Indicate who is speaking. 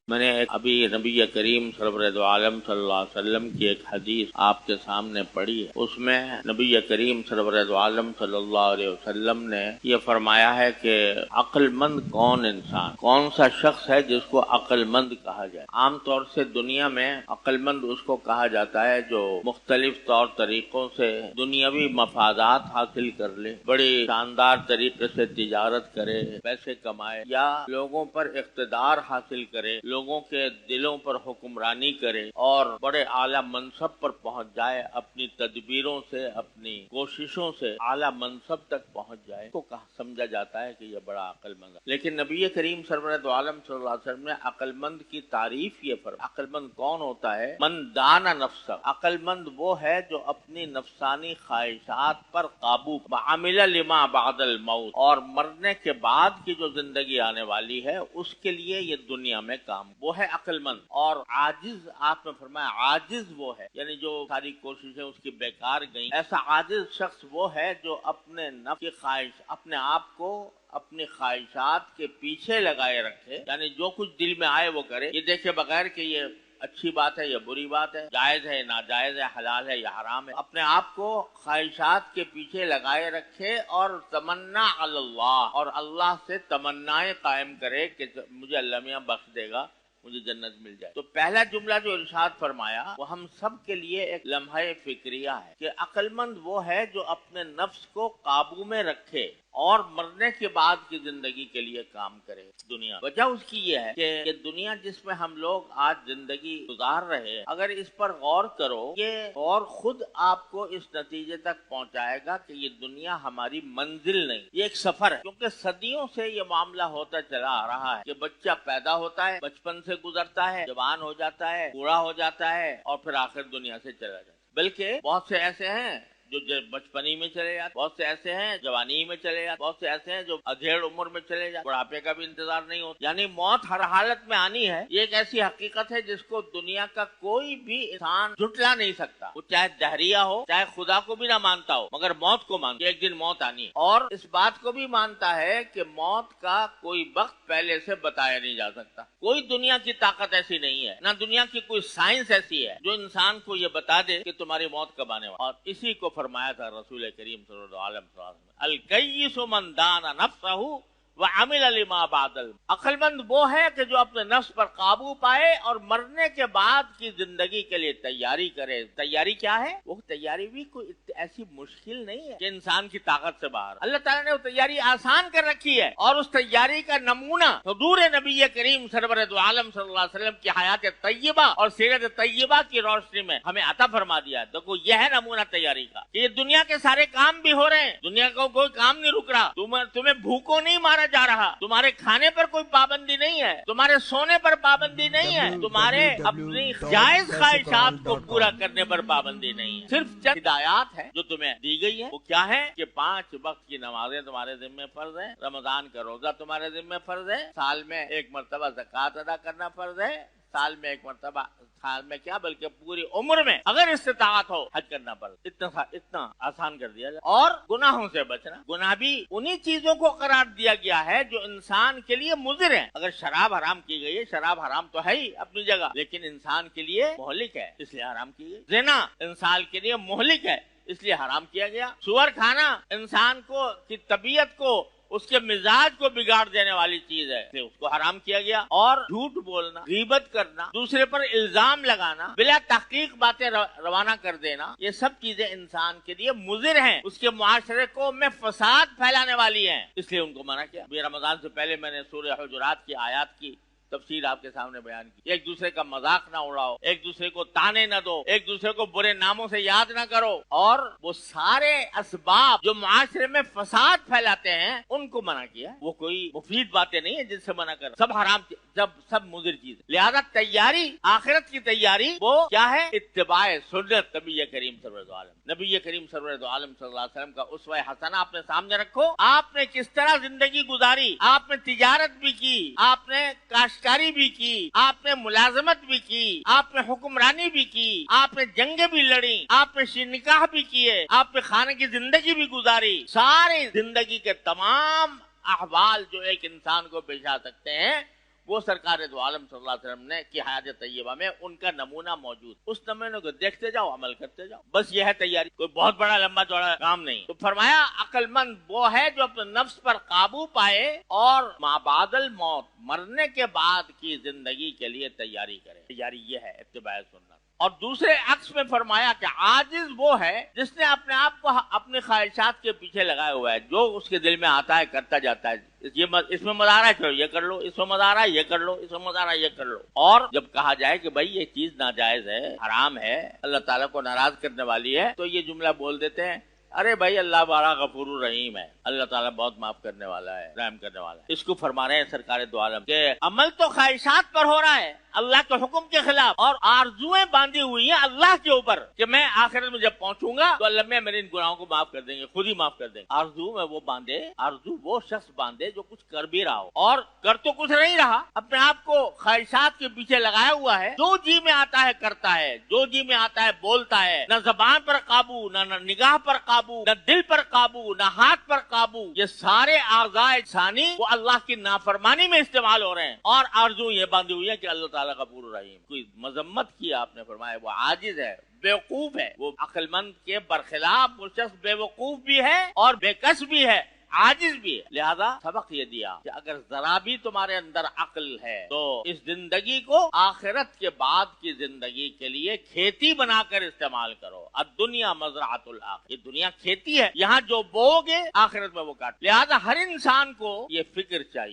Speaker 1: میں نے ابھی نبی کریم سرورد عالم صلی اللہ علیہ وسلم کی ایک حدیث آپ کے سامنے پڑھی ہے۔ اس میں نبی کریم سرورد عالم صلی اللہ علیہ وسلم نے یہ فرمایا ہے کہ عقل مند کون سا شخص ہے جس کو عقل مند کہا جائے۔ عام طور سے دنیا میں عقل مند اس کو کہا جاتا ہے جو مختلف طور طریقوں سے دنیاوی مفادات حاصل کر لے، بڑی شاندار طریقے سے تجارت کرے، پیسے کمائے، یا لوگوں پر اقتدار حاصل کرے، لوگوں کے دلوں پر حکمرانی کرے اور بڑے اعلیٰ منصب پر پہنچ جائے، اپنی تدبیروں سے، اپنی کوششوں سے اعلیٰ منصب تک پہنچ جائے تو سمجھا جاتا ہے کہ یہ بڑا عقل مند ہے۔ لیکن نبی کریم سرورد عالم صلی اللہ علیہ وسلم نے عقل مند کی تعریف یہ فرمائی۔ عقل مند کون ہوتا ہے؟ من دان نفسہ، عقل مند وہ ہے جو اپنی نفسانی خواہشات پر قابو، وعمل لما بعد الموت، اور مرنے کے بعد کی جو زندگی آنے والی ہے اس کے لیے یہ دنیا میں کام، وہ ہے عقل مند۔ اور عاجز، آپ نے فرمایا عاجز وہ ہے، یعنی جو ساری کوششیں اس کی بیکار گئیں، ایسا عاجز شخص وہ ہے جو اپنے نفس کی خواہش، اپنے آپ کو اپنی خواہشات کے پیچھے لگائے رکھے، یعنی جو کچھ دل میں آئے وہ کرے، یہ دیکھے بغیر کہ یہ اچھی بات ہے یا بری بات ہے، جائز ہے ناجائز ہے، حلال ہے یا حرام ہے، اپنے آپ کو خواہشات کے پیچھے لگائے رکھے اور تمنا علی اللہ، اور اللہ سے تمنائیں قائم کرے کہ مجھے اللہ میاں بخش دے گا، مجھے جنت مل جائے۔ تو پہلا جملہ جو ارشاد فرمایا وہ ہم سب کے لیے ایک لمحہ فکریہ ہے کہ عقل مند وہ ہے جو اپنے نفس کو قابو میں رکھے اور مرنے کے بعد کی زندگی کے لیے کام کرے دنیا۔ وجہ اس کی یہ ہے کہ یہ دنیا جس میں ہم لوگ آج زندگی گزار رہے ہیں، اگر اس پر غور کرو، یہ غور خود آپ کو اس نتیجے تک پہنچائے گا کہ یہ دنیا ہماری منزل نہیں، یہ ایک سفر ہے۔ کیونکہ صدیوں سے یہ معاملہ ہوتا چلا آ رہا ہے کہ بچہ پیدا ہوتا ہے، بچپن سے گزرتا ہے، جوان ہو جاتا ہے، بوڑھا ہو جاتا ہے اور پھر آخر دنیا سے چلا جاتا ہے۔ بلکہ بہت سے ایسے ہیں جو بچپنی میں چلے جاتے، بہت سے ایسے ہیں جوانی میں چلے جاتے، بہت سے ایسے ہیں جو ادھیڑ عمر میں چلے جاتے، بڑھاپے کا بھی انتظار نہیں ہوتا۔ یعنی موت ہر حالت میں آنی ہے، یہ ایک ایسی حقیقت ہے جس کو دنیا کا کوئی بھی انسان جھٹلا نہیں سکتا، وہ چاہے دہریہ ہو، چاہے خدا کو بھی نہ مانتا ہو، مگر موت کو مانتا ہے، ایک دن موت آنی ہے۔ اور اس بات کو بھی مانتا ہے کہ موت کا کوئی وقت پہلے سے بتایا نہیں جا سکتا۔ کوئی دنیا کی طاقت ایسی نہیں ہے، نہ دنیا کی کوئی سائنس ایسی ہے جو انسان کو یہ بتا دے کہ تمہاری موت کب آنے والی۔ اور اسی کو فرمایا تھا رسول کریم صلی اللہ علیہ وسلم، الکیس من دان نفسہ وعمل لما بعد الموت۔ عقل مند وہ ہے کہ جو اپنے نفس پر قابو پائے اور مرنے کے بعد کی زندگی کے لیے تیاری کرے۔ تیاری کیا ہے؟ وہ تیاری بھی کوئی ایسی مشکل نہیں ہے کہ انسان کی طاقت سے باہر، اللہ تعالیٰ نے وہ تیاری آسان کر رکھی ہے، اور اس تیاری کا نمونہ حضور نبی کریم سرورد عالم صلی اللہ علیہ وسلم کی حیات طیبہ اور سیرت طیبہ کی روشنی میں ہمیں عطا فرما دیا ہے۔ دیکھو یہ ہے نمونہ تیاری کا، کہ یہ دنیا کے سارے کام بھی ہو رہے ہیں، دنیا کا کوئی کام نہیں رک رہا، تمہیں بھوکوں نہیں مارا جا رہا، تمہارے کھانے پر کوئی پابندی نہیں ہے، تمہارے سونے پر پابندی نہیں ہے، تمہارے اپنی جائز خواہشات کو پورا کرنے پر پابندی نہیں ہے، صرف چند ہدایات ہے جو تمہیں دی گئی ہے۔ وہ کیا ہے کہ 5 وقت کی نمازیں تمہارے ذمہ فرض ہے، رمضان کا روزہ تمہارے ذمہ فرض ہے، سال میں 1 مرتبہ زکوٰۃ ادا کرنا فرض ہے، سال میں 1 مرتبہ، سال میں کیا بلکہ پوری عمر میں اگر استطاعت ہو حج کرنا پڑتا، اتنا آسان کر دیا جائے۔ اور گناہوں سے بچنا، گناہ بھی انہی چیزوں کو قرار دیا گیا ہے جو انسان کے لیے مضر ہے۔ اگر شراب حرام کی گئی ہے، شراب حرام تو ہے ہی اپنی جگہ، لیکن انسان کے لیے مہلک ہے اس لیے حرام کی گئی۔ زنا انسان کے لیے مہلک ہے اس لیے حرام کیا گیا۔ سور کھانا انسان کو کی طبیعت کو، اس کے مزاج کو بگاڑ دینے والی چیز ہے، اس کو حرام کیا گیا۔ اور جھوٹ بولنا، غیبت کرنا، دوسرے پر الزام لگانا، بلا تحقیق باتیں روانہ کر دینا، یہ سب چیزیں انسان کے لیے مضر ہیں، اس کے معاشرے کو میں فساد پھیلانے والی ہیں، اس لیے ان کو منع کیا۔ رمضان سے پہلے میں نے سورہ حجرات کی آیات کی تفسیر آپ کے سامنے بیان کی۔ ایک دوسرے کا مذاق نہ اڑاؤ، ایک دوسرے کو تانے نہ دو، ایک دوسرے کو برے ناموں سے یاد نہ کرو، اور وہ سارے اسباب جو معاشرے میں فساد پھیلاتے ہیں ان کو منع کیا۔ وہ کوئی مفید باتیں نہیں ہیں جن سے منع کر، سب حرام، جب سب مضر چیز۔ لہذا تیاری، آخرت کی تیاری وہ کیا ہے؟ اتباع سنت نبی کریم سرورد عالم، نبی کریم سرورد عالم صلی اللہ علیہ وسلم کا اسوہ حسنہ اپنے سامنے رکھو۔ آپ نے کس طرح زندگی گزاری، آپ نے تجارت بھی کی، آپ نے کاشتکاری بھی کی، آپ نے ملازمت بھی کی، آپ نے حکمرانی بھی کی، آپ نے جنگیں بھی لڑی، آپ نے نکاح بھی کیے، آپ نے خانے کی زندگی بھی گزاری۔ ساری زندگی کے تمام احوال جو ایک انسان کو پیش آ سکتے ہیں وہ سرکار دو عالم صلی اللہ علیہ وسلم نے کی حیات طیبہ میں ان کا نمونہ موجود. اس نمونے کو دیکھتے جاؤ، عمل کرتے جاؤ، بس یہ ہے تیاری. کوئی بہت بڑا لمبا چوڑا کام نہیں. تو فرمایا عقل مند وہ ہے جو اپنے نفس پر قابو پائے اور ما بعد الموت، مرنے کے بعد کی زندگی کے لیے تیاری کرے. تیاری یہ ہے اتباع سنت. اور دوسرے عکس میں فرمایا کہ عاجز وہ ہے جس نے اپنے آپ کو اپنی خواہشات کے پیچھے لگایا ہوا ہے، جو اس کے دل میں آتا ہے کرتا جاتا ہے. اس میں مزہ آ رہا ہے چلو یہ کر لو، اس میں مزہ آ رہا ہے یہ کر لو، اس میں مزہ آ رہا ہے یہ کر لو. اور جب کہا جائے کہ بھائی یہ چیز ناجائز ہے، حرام ہے، اللہ تعالیٰ کو ناراض کرنے والی ہے، تو یہ جملہ بول دیتے ہیں ارے بھائی اللہ بڑا غفور الرحیم ہے، اللہ تعالیٰ بہت معاف کرنے والا ہے، رحم کرنے والا ہے. اس کو فرما رہے ہیں سرکار دو عالم کہ عمل تو خواہشات پر ہو رہا ہے اللہ کے حکم کے خلاف، اور آرزویں باندھی ہوئی ہیں اللہ کے اوپر کہ میں آخرت میں جب پہنچوں گا تو اللہ میرے ان گناہوں کو معاف کر دیں گے، خود ہی معاف کر دیں گے. آرزو میں وہ باندھے، آرزو وہ شخص باندھے جو کچھ کر بھی رہا ہو اور کر تو کچھ نہیں رہا، اپنے آپ کو خواہشات کے پیچھے لگایا ہوا ہے، جو جی میں آتا ہے کرتا ہے، جو جی میں آتا ہے بولتا ہے، نہ زبان پر قابو، نہ نگاہ پر قابو، نہ دل پر قابو، نہ ہاتھ پر قابو. یہ سارے اعضاء انسانی وہ اللہ کی نافرمانی میں استعمال ہو رہے ہیں، اور آرزو یہ باندھی ہوئی ہے کہ اللہ تعالیٰ غفور الرحیم. کوئی مذمت کی آپ نے فرمایا وہ عاجز ہے، بیوقوف ہے. وہ عقل مند کے برخلاف وہ شخص بیوقوف بھی ہے اور بےکس بھی ہے، عاجز بھی ہے. لہذا سبق یہ دیا کہ اگر ذرا بھی تمہارے اندر عقل ہے تو اس زندگی کو آخرت کے بعد کی زندگی کے لیے کھیتی بنا کر استعمال کرو. الدنیا مزرعۃ الآخرہ، یہ دنیا کھیتی ہے، یہاں جو بو گے آخرت میں وہ کاٹ. لہذا ہر انسان کو یہ فکر چاہیے.